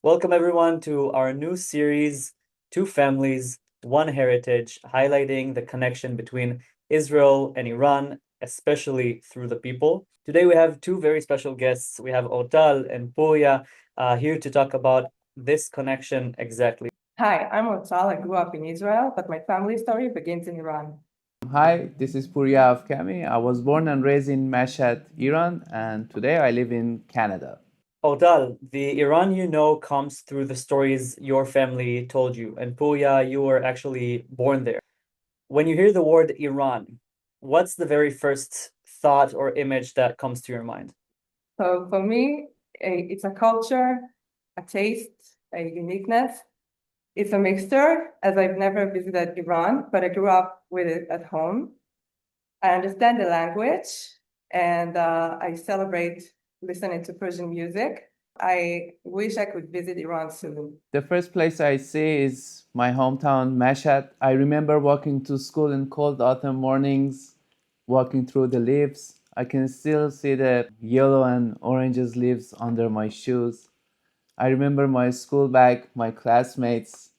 Welcome everyone to our new series, Two Families, One Heritage, highlighting the connection between Israel and Iran, especially through the people. Today we have two very special guests. We have Ortal and Pouria here to talk about this connection exactly. Hi, I'm Ortal. I grew up in Israel, but my family story begins in Iran. Hi, this is Pouria Afkhami. I was born and raised in Mashhad, Iran, and today I live in Canada. Ortal, the Iran you know comes through the stories your family told you, and Pouria, you were actually born there. When you hear the word Iran, what's the very first thought or image that comes to your mind? So for me, it's a culture, a taste, a uniqueness. It's a mixture, as I've never visited Iran, but I grew up with it at home. I understand the language, and I celebrate listening to Persian music. I wish I could visit Iran soon. The first place I see is my hometown, Mashhad. I remember walking to school in cold autumn mornings, walking through the leaves. I can still see the yellow and oranges leaves under my shoes. I remember my school bag, my classmates,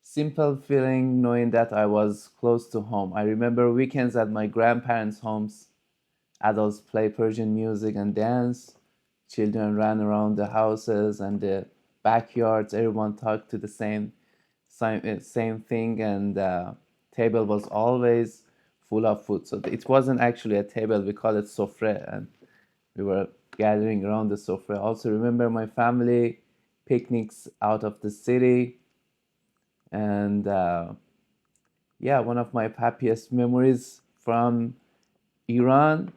simple feeling knowing that I was close to home. I remember weekends at my grandparents' homes. Adults play Persian music and dance. Children ran around the houses and the backyards. Everyone talked to the same thing, and table was always full of food. So it wasn't actually a table. We call it sofre, and we were gathering around the sofre. I also remember my family picnics out of the city, and yeah, one of my happiest memories from Iran,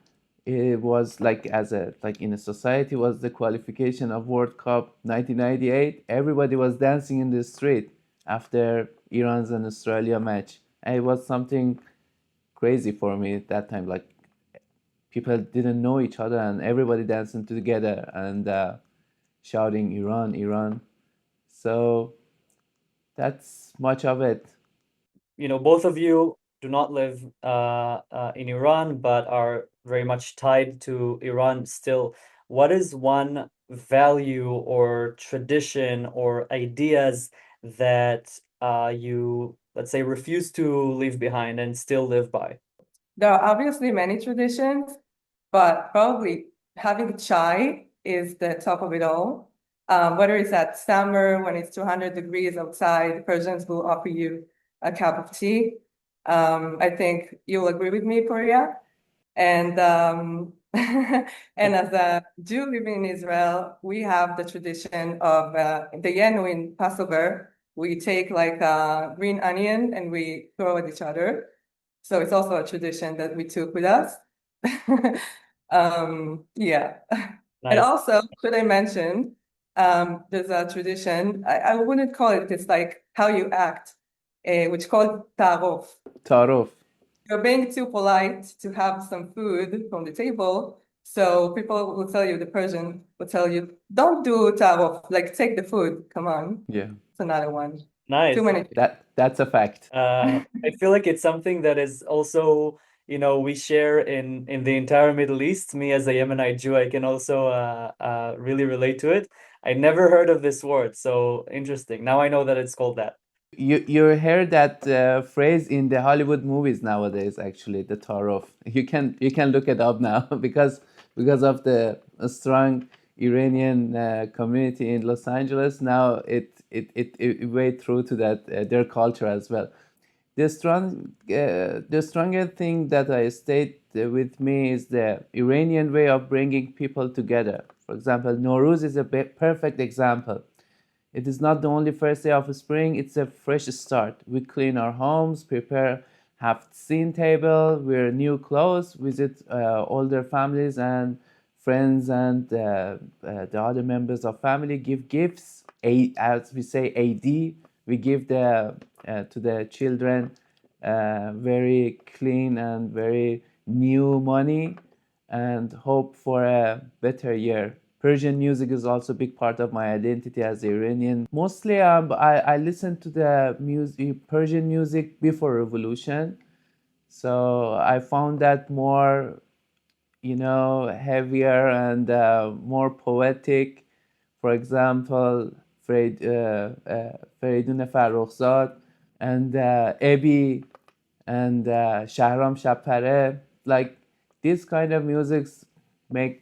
it was like in a society, was the qualification of World Cup 1998. Everybody was dancing in the street after Iran's and Australia match. And it was something crazy for me at that time. Like, people didn't know each other and everybody dancing together and shouting Iran, Iran. So that's much of it. Both of you do not live in Iran, but are very much tied to Iran still. What is one value or tradition or ideas that you, let's say, refuse to leave behind and still live by? There are obviously many traditions, but probably having chai is the top of it all. Whether it's at summer when it's 200 degrees outside, the Persians will offer you a cup of tea. I think you'll agree with me, Pouria. And and as a Jew living in Israel, we have the tradition of the Yenu in Passover. We take like a green onion and we throw at each other. So it's also a tradition that we took with us. Yeah. And Nice. also, should I mention, there's a tradition, I wouldn't call it, it's like how you act, which called tarof. Tarof. You're being too polite to have some food from the table. So people will tell you, the Persian will tell you, don't do tarof, like take the food. Come on. Yeah, It's another one. Too Nice. many. that's a fact. I feel like it's something that is also, we share in the entire Middle East. Me as a Yemenite Jew, I can also really relate to it. I never heard of this word, so interesting. Now I know that it's called that. You hear that phrase in the Hollywood movies nowadays. Actually, the tarof. You can look it up now because of the strong Iranian community in Los Angeles. Now it way through to that their culture as well. The stronger thing that I stayed with me is the Iranian way of bringing people together. For example, Nowruz is a perfect example. It is not the only first day of spring, it's a fresh start. We clean our homes, prepare Haftzin table, wear new clothes, visit older families and friends, and the other members of family give gifts. As we say, AD, we give to the children very clean and very new money and hope for a better year. Persian music is also a big part of my identity as Iranian. Mostly, I listened to the Persian music before revolution, so I found that more, heavier and more poetic. For example, Feridun Farrokhzad, and Ebi, and Shahram Shapare. Like this kind of musics makes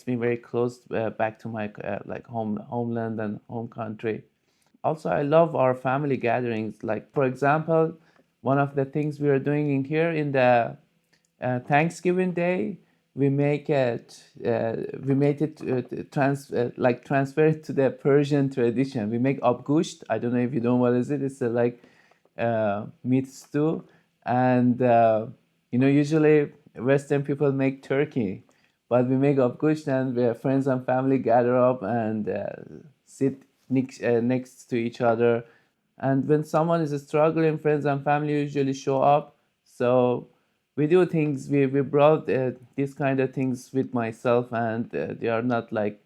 me very close back to my like homeland and home country. Also, I love our family gatherings. Like, for example, one of the things we are doing in here in the Thanksgiving Day, we make it we made it like transfer it to the Persian tradition. We make abgusht. I don't know if you know what is it. It's a like meat stew, and usually Western people make turkey, but we make abgusht, and friends and family gather up and sit next to each other. And when someone is struggling, friends and family usually show up. So we do things. We brought these kind of things with myself, and they are not like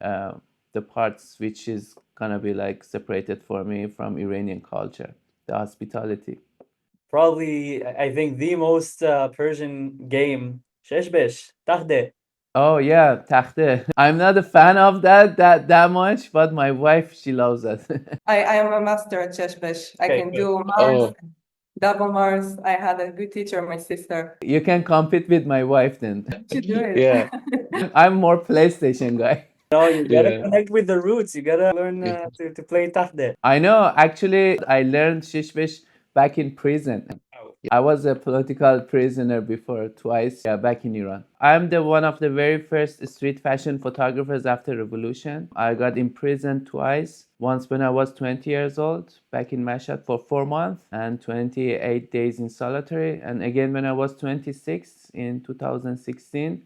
uh, the parts which is gonna be like separated for me from Iranian culture, the hospitality. Probably, I think the most Persian game, Sheshbesh, Tahde. Oh yeah, tachte. I'm not a fan of that much, but my wife, she loves it. I am a master at Cheshbesh. I Okay, can good. do Mars, double Mars. I had a good teacher, my sister. You can compete with my wife then. Should do it. Yeah. I'm more PlayStation guy. No, you gotta Yeah. connect with the roots. You gotta learn to play Tahde. I know. Actually, I learned Shishbish back in prison. I was a political prisoner before twice, yeah, back in Iran. I'm the one of the very first street fashion photographers after revolution. I got imprisoned twice. Once when I was 20 years old, back in Mashhad for 4 months and 28 days in solitary. And again when I was 26 in 2016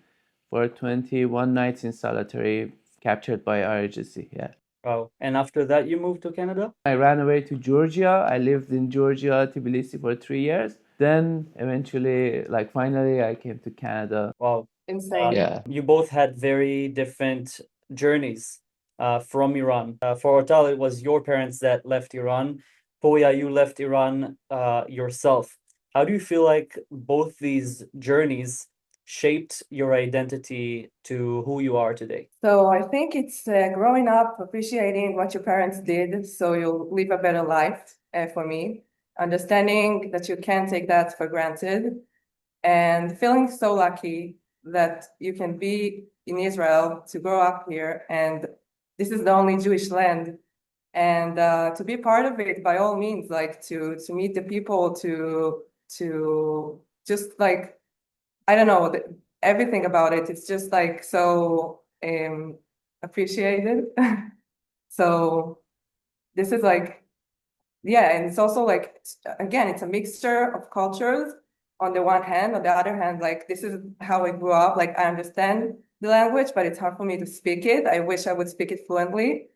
for 21 nights in solitary, captured by RGC. Yeah. Wow. And after that, you moved to Canada? I ran away to Georgia. I lived in Georgia, Tbilisi for 3 years. Then eventually, like finally, I came to Canada. Wow. Insane. Yeah. You both had very different journeys from Iran. For Ortal, it was your parents that left Iran. Pouria, you left Iran yourself. How do you feel like both these journeys shaped your identity to who you are today? So I think it's growing up, appreciating what your parents did so you'll live a better life for me. Understanding that you can't take that for granted and feeling so lucky that you can be in Israel, to grow up here, and this is the only Jewish land. And to be part of it, by all means, like to meet the people, to just like, I don't know, everything about it. It's just like so appreciated. So this is like, yeah, and it's also like, again, it's a mixture of cultures on the one hand. On the other hand, like this is how I grew up. Like I understand the language, but it's hard for me to speak it. I wish I would speak it fluently.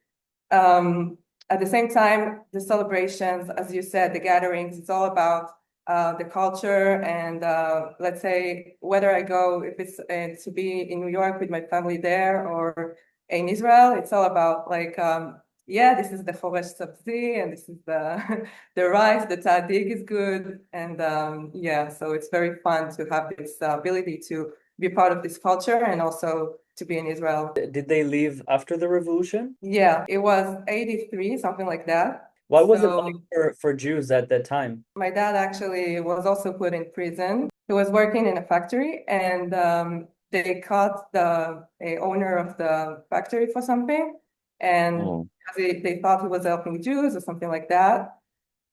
At the same time, the celebrations, as you said, the gatherings, it's all about the culture. And let's say whether I go, if it's to be in New York with my family there or in Israel, it's all about like, yeah, this is the choresh sabzi and this is the the rice, the tadig is good. And yeah, so it's very fun to have this ability to be part of this culture and also to be in Israel. Did they leave after the revolution? Yeah, it was 83, something like that. What was it So like for Jews at that time? my dad actually was also put in prison. He was working in a factory and they caught the owner of the factory for something. And Oh. they thought he was helping Jews or something like that.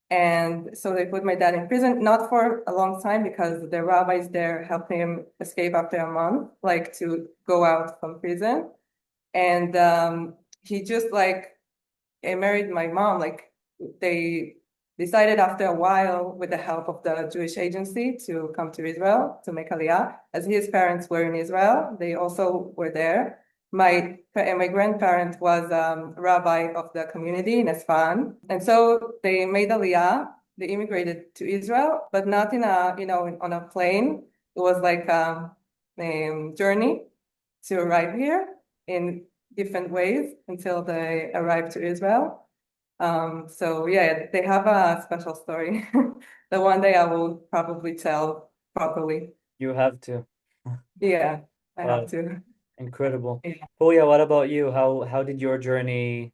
And so they put my dad in prison, not for a long time because the rabbis there helped him escape after a month, like to go out from prison. And he just like married my mom. Like they decided after a while, with the help of the Jewish agency, to come to Israel to make Aliyah. As his parents were in Israel, they also were there. My grandparent was rabbi of the community in Esfahan, and so they made Aliyah. They immigrated to Israel, but not in a on a plane. It was like a journey to arrive here in different ways until they arrived to Israel. So yeah, they have a special story. The one day I will probably tell properly. You have to. Yeah, I Wow. have to. Incredible. Yeah. Pouria, what about you? How did your journey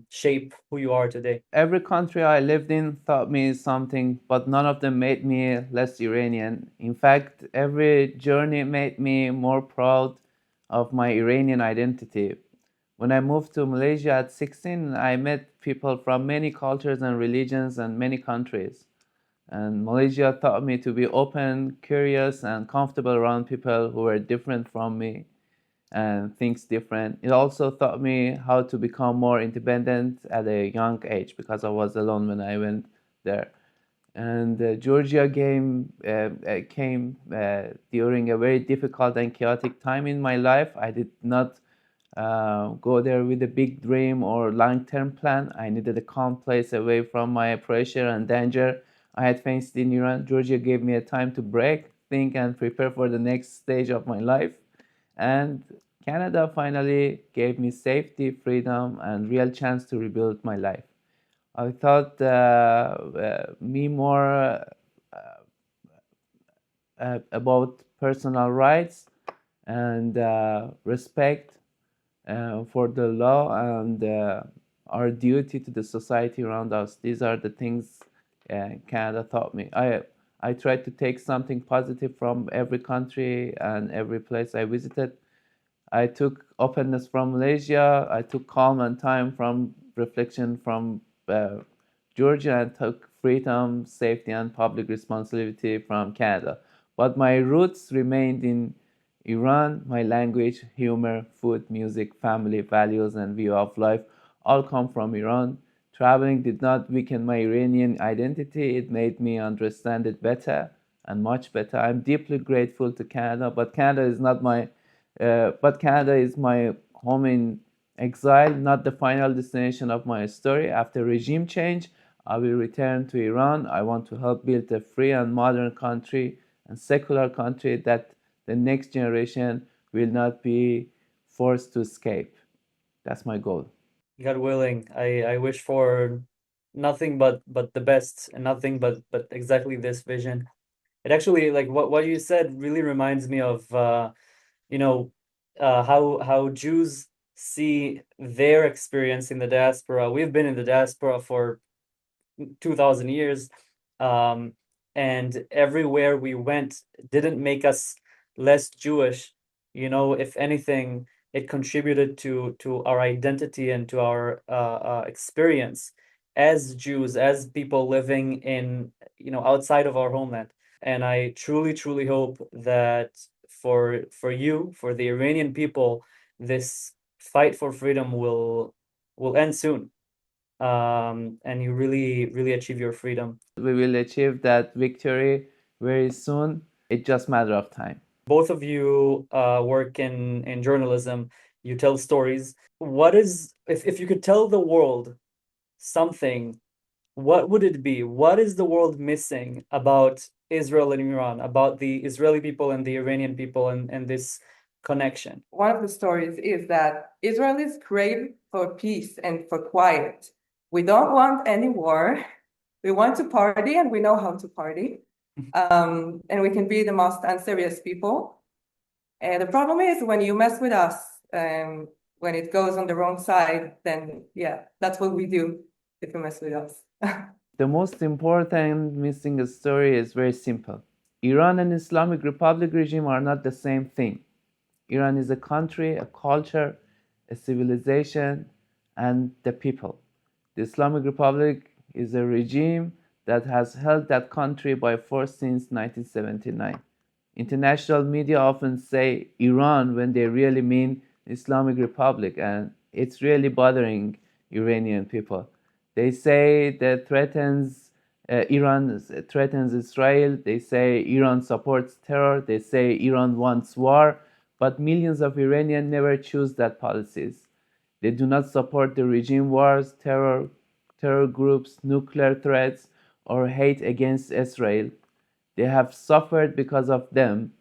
shape who you are today? Every country I lived in taught me something, but none of them made me less Iranian. In fact, every journey made me more proud of my Iranian identity. When I moved to Malaysia at 16, I met people from many cultures and religions and many countries. And Malaysia taught me to be open, curious, and comfortable around people who were different from me and thinks different. It also taught me how to become more independent at a young age because I was alone when I went there. And Georgia came during a very difficult and chaotic time in my life. I did not go there with a big dream or long-term plan. I needed a calm place away from my pressure and danger I had faced in Iran. Georgia gave me a time to break, think, and prepare for the next stage of my life. And Canada finally gave me safety, freedom, and real chance to rebuild my life. I thought me more about personal rights and respect for the law and our duty to the society around us. These are the things Canada taught me. I tried to take something positive from every country and every place I visited. I took openness from Malaysia. I took calm and time from reflection from Georgia, and took freedom, safety, and public responsibility from Canada. But my roots remained in Iran. My language, humor, food, music, family, values, and view of life all come from Iran. Traveling did not weaken my Iranian identity, it made me understand it better and much better. I'm deeply grateful to Canada, but Canada is my home in exile, not the final destination of my story. After regime change, I will return to Iran. I want to help build a free and modern country and secular country that the next generation will not be forced to escape. That's my goal. God willing, I wish for nothing but the best and nothing but exactly this vision. It actually, like what you said really reminds me of you know how Jews see their experience in the diaspora. We've been in the diaspora for 2000 years, and everywhere we went didn't make us less Jewish. If anything, it contributed to our identity and to our experience as Jews, as people living in outside of our homeland. And I truly, truly hope that for you, for the Iranian people, this fight for freedom will end soon, and you really, really achieve your freedom. We will achieve that victory very soon. It's just a matter of time. Both of you work in journalism. You tell stories. What is, if you could tell the world something, what would it be? What is the world missing about Israel and Iran, about the Israeli people and the Iranian people, and this connection? One of the stories is that Israelis crave for peace and for quiet. We don't want any war. We want to party, and we know how to party. And we can be the most unserious people. And the problem is when you mess with us, when it goes on the wrong side, then yeah, that's what we do if you mess with us. The most important missing story is very simple. Iran and Islamic Republic regime are not the same thing. Iran is a country, a culture, a civilization, and the people. The Islamic Republic is a regime that has held that country by force since 1979. International media often say Iran when they really mean Islamic Republic, and it's really bothering Iranian people. They say that Iran threatens Israel. They say Iran supports terror. They say Iran wants war. But millions of Iranians never choose that policies. They do not support the regime wars, terror groups, nuclear threats, or hate against Israel. They have suffered because of them.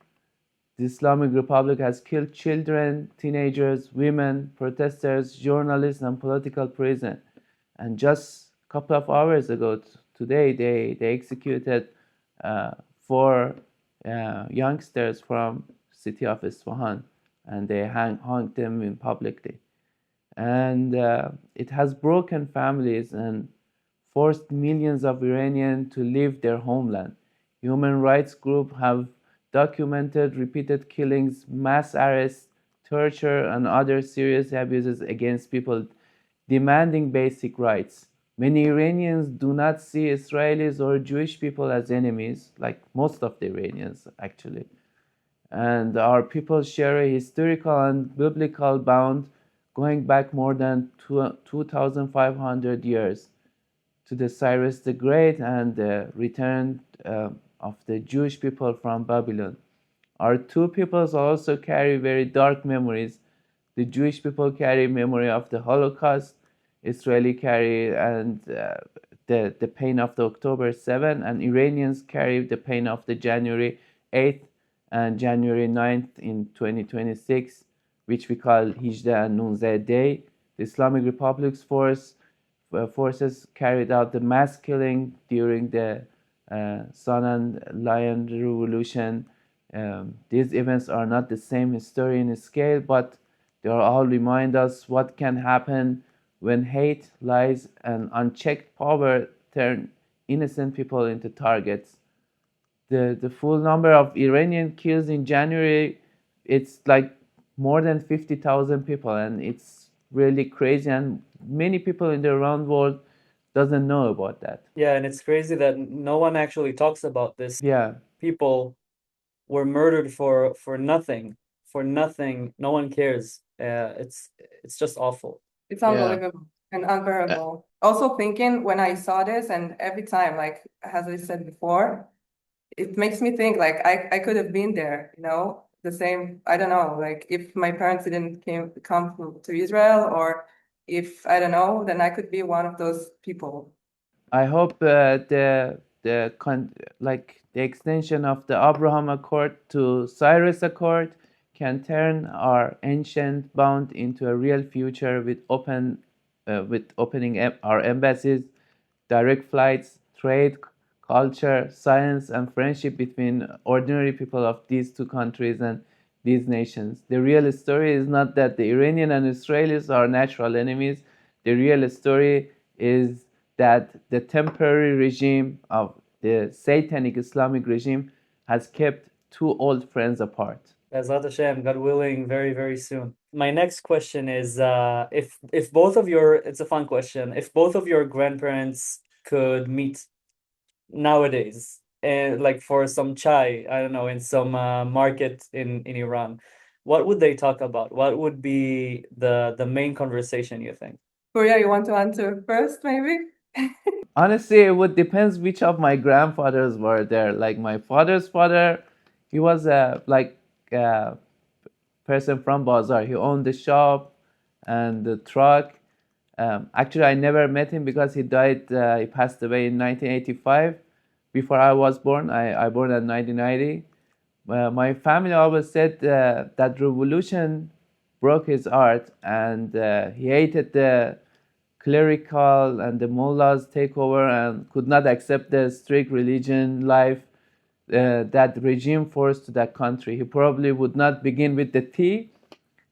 The Islamic Republic has killed children, teenagers, women, protesters, journalists, and political prisoners. And just a couple of hours ago, today, they executed four youngsters from city of Isfahan. and they hung them in publicly. And it has broken families and forced millions of Iranians to leave their homeland. Human rights groups have documented repeated killings, mass arrests, torture, and other serious abuses against people demanding basic rights. Many Iranians do not see Israelis or Jewish people as enemies, like most of the Iranians actually. And our people share a historical and biblical bond going back more than 2,500 years to the Cyrus the Great and the return of the Jewish people from Babylon. Our two peoples also carry very dark memories. The Jewish people carry memory of the Holocaust. Israeli carry and the pain of the October 7, and Iranians carry the pain of the January 8th and January 9th in 2026, which we call Hijda and Nunzeh Day. The Islamic Republic's forces carried out the mass killing during the Sun and Lion Revolution. These events are not the same history in scale, but they all remind us what can happen when hate, lies, and unchecked power turn innocent people into targets. The full number of Iranian kills in January, it's like more than 50,000 people, and it's really crazy, and many people in the around world doesn't know about that. Yeah, and it's crazy that no one actually talks about this. Yeah. People were murdered for nothing. For nothing. No one cares. It's just awful. It's unbelievable and unbearable. Also thinking when I saw this, and every time, like as I said before, it makes me think like I could have been there, you know, the same, I don't know, like if my parents didn't come to Israel, or if I don't know, then I could be one of those people. I hope the extension of the Abraham Accord to Cyrus Accord can turn our ancient bond into a real future with opening our embassies, direct flights, trade, culture, science, and friendship between ordinary people of these two countries and these nations. The real story is not that the Iranian and Israelis are natural enemies. The real story is that the temporary regime of the satanic Islamic regime has kept two old friends apart. Bezrat Hashem, God willing, very, very soon. My next question is, if both of your, it's a fun question, if both of your grandparents could meet nowadays, and like for some chai, I don't know, in some market in Iran, what would they talk about? What would be the main conversation, you think? Pouria, you want to answer first, maybe? Honestly, it would depends which of my grandfathers were there. Like my father's father, he was a person from Bazaar. He owned the shop and the truck. Actually, I never met him because he died. He passed away in 1985. Before I was born, I born in 1990. My family always said that revolution broke his heart, and he hated the clerical and the mullahs takeover and could not accept the strict religion life that regime forced to that country. He probably would not begin with the tea,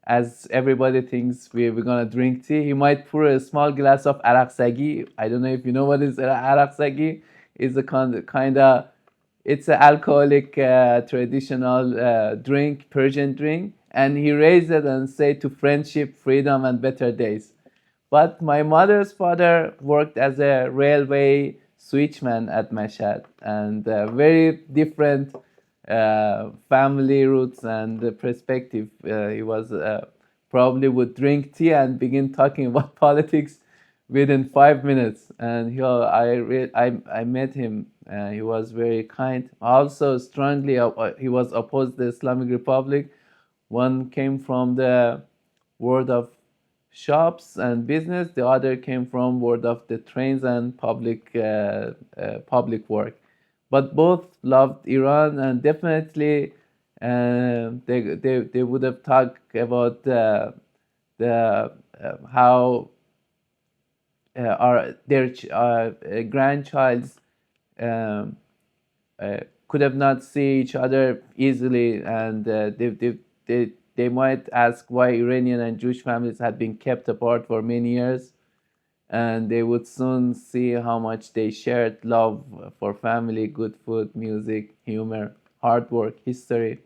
as everybody thinks we're gonna drink tea. He might pour a small glass of araq sagi. I don't know if you know what is araq sagi. It's a kind of it's an alcoholic traditional drink, Persian drink, and he raised it and say to friendship, freedom, and better days. But my mother's father worked as a railway switchman at Mashhad, and very different family roots and perspective. He was probably would drink tea and begin talking about politics within 5 minutes. And I met him. He was very kind. Also, strongly he was opposed to the Islamic Republic. One came from the world of shops and business. The other came from world of the trains and public work. But both loved Iran, and definitely they would have talked about the how their grandchilds could have not see each other easily, and they might ask why Iranian and Jewish families had been kept apart for many years, and they would soon see how much they shared love for family, good food, music, humor, hard work, history,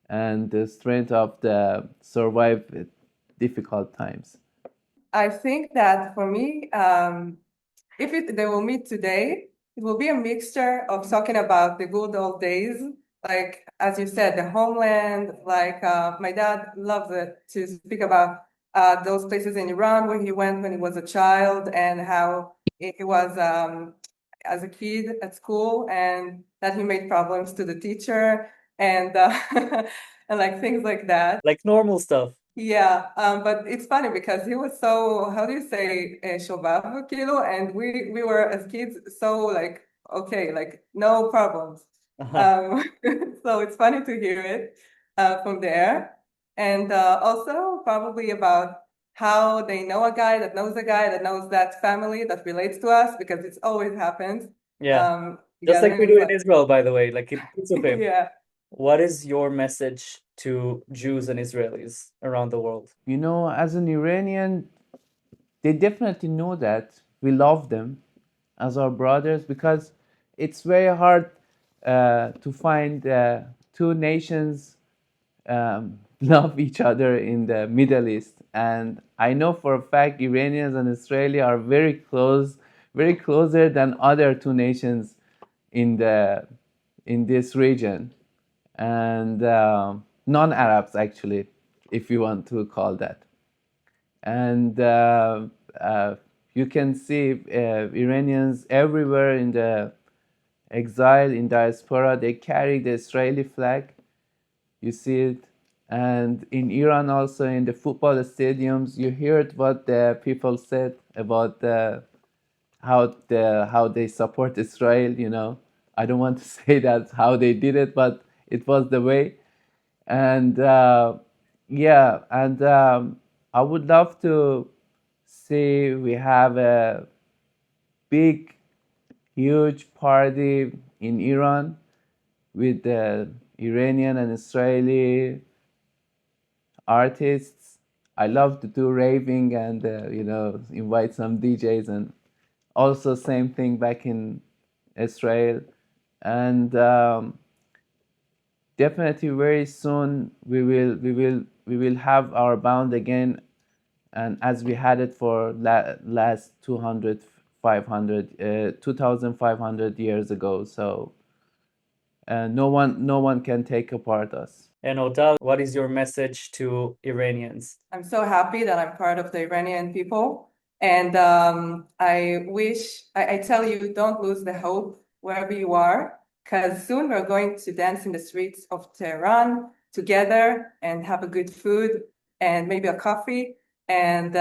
and the strength of the survive difficult times. I think that for me, if they will meet today, it will be a mixture of talking about the good old days, like as you said, the homeland. Like my dad loves it to speak about those places in Iran where he went when he was a child and how he was as a kid at school and that he made problems to the teacher and and like things like that. Like normal stuff. Yeah, but it's funny because he was so, how do you say, shobav, kilo, and we were as kids so like, okay, like no problems. Um, so it's funny to hear it from there. And also probably about how they know a guy that knows a guy that knows that family that relates to us because it's always happens. Yeah. Just like we Gatherings do in like, Israel, by the way, like it's okay. yeah. What is your message to Jews and Israelis around the world? You know, as an Iranian, they definitely know that we love them as our brothers, because it's very hard to find two nations love each other in the Middle East. And I know for a fact Iranians and Israeli are very close, very closer than other two nations in this region, and non-Arabs actually, if you want to call that. And you can see Iranians everywhere in the exile, in diaspora. They carry the Israeli flag. You see it. And in Iran also, in the football stadiums, you heard what the people said about how they support Israel. You know, I don't want to say that's how they did it, but it was the way. And yeah, and I would love to see we have a big, huge party in Iran with the Iranian and Israeli artists. I love to do raving and invite some DJs, and also same thing back in Israel. And definitely very soon we will have our bound again, and as we had it for last 200 500 2500 years ago. So no one can take apart us. And Ortal, what is your message to Iranians? I'm so happy that I'm part of the Iranian people. And I tell you, don't lose the hope wherever you are, because soon we're going to dance in the streets of Tehran together and have a good food and maybe a coffee and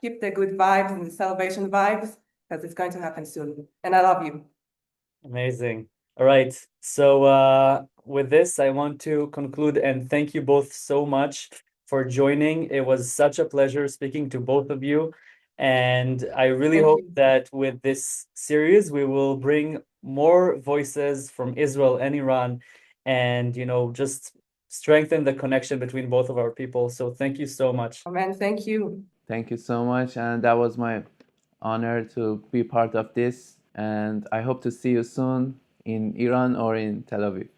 keep the good vibes and the celebration vibes, because it's going to happen soon. And I love you. Amazing. All right. So with this, I want to conclude and thank you both so much for joining. It was such a pleasure speaking to both of you. And I really Thank hope you. that with this series, we will bring more voices from Israel and Iran and, just strengthen the connection between both of our people. So thank you so much. Amen. Thank you. Thank you so much, and that was my honor to be part of this, and I hope to see you soon in Iran or in Tel Aviv.